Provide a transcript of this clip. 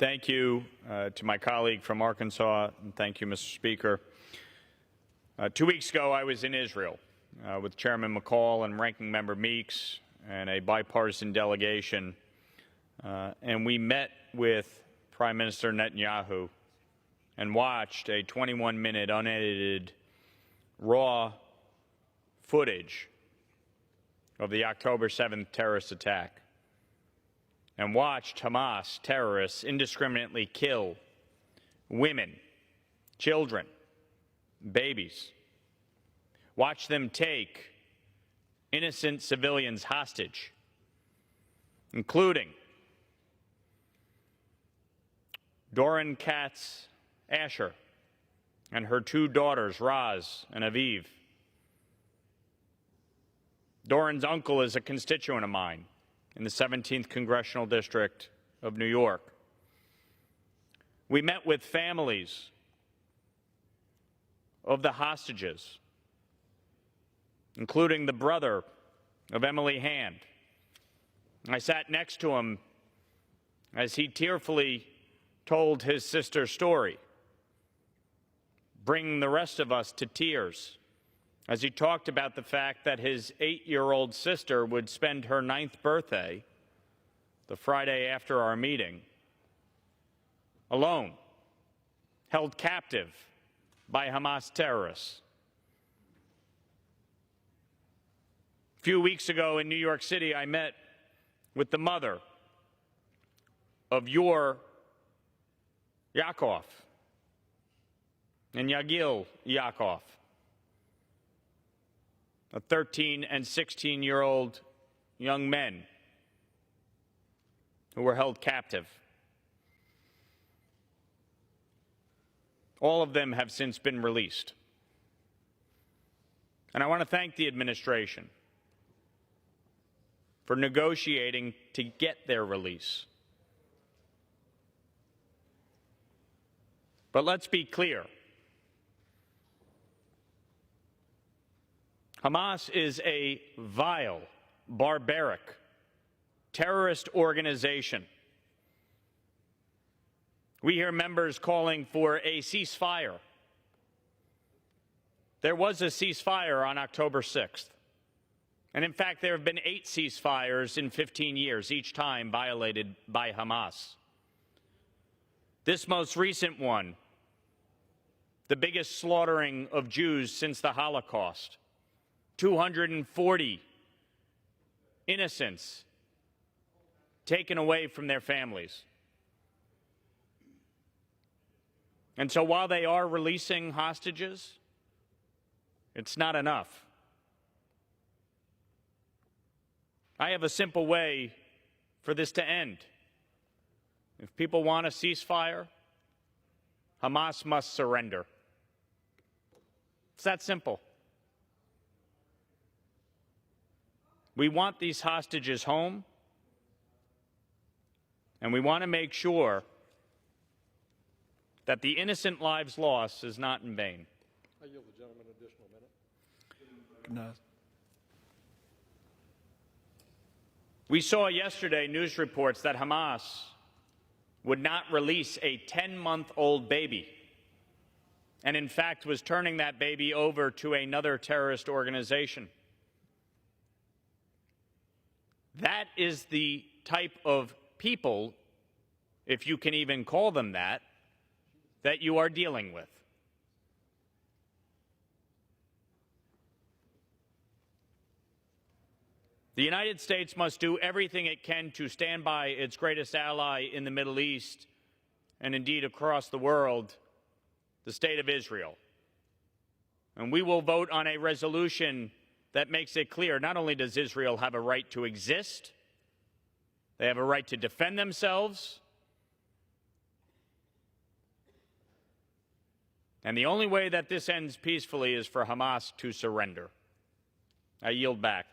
Thank you to my colleague from Arkansas, and thank you, Mr. Speaker. 2 weeks ago, I was in Israel with Chairman McCall and Ranking Member Meeks and a bipartisan delegation, and we met with Prime Minister Netanyahu and watched a 21-minute unedited raw footage of the October 7th terrorist attack, and watched Hamas terrorists indiscriminately kill women, children, babies. Watch them take innocent civilians hostage, including Doron Katz Asher and her two daughters, Raz and Aviv. Doron's uncle is a constituent of mine in the 17th Congressional District of New York. We met with families of the hostages, including the brother of Emily Hand. I sat next to him as he tearfully told his sister's story, bringing the rest of us to tears as he talked about the fact that his 8-year-old sister would spend her 9th birthday, the Friday after our meeting, alone, held captive by Hamas terrorists. A few weeks ago in New York City, I met with the mother of your Yaakov and Yagil Yaakov, a 13 and 16-year-old young men who were held captive. All of them have since been released. And I want to thank the administration for negotiating to get their release. But let's be clear. Hamas is a vile, barbaric, terrorist organization. We hear members calling for a ceasefire. There was a ceasefire on October 6th. And in fact, there have been 8 ceasefires in 15 years, each time violated by Hamas. This most recent one, the biggest slaughtering of Jews since the Holocaust, 240 innocents taken away from their families. And so while they are releasing hostages, it's not enough. I have a simple way for this to end. If people want a ceasefire, Hamas must surrender. It's that simple. We want these hostages home, and we want to make sure that the innocent lives lost is not in vain. I yield the gentleman an additional minute. We saw yesterday news reports that Hamas would not release a 10-month-old baby, and in fact was turning that baby over to another terrorist organization. That is the type of people, if you can even call them that you are dealing with. The United States must do everything it can to stand by its greatest ally in the Middle East and indeed across the world, the State of Israel. And we will vote on a resolution that makes it clear not only does Israel have a right to exist, they have a right to defend themselves, and the only way that this ends peacefully is for Hamas to surrender. I yield back.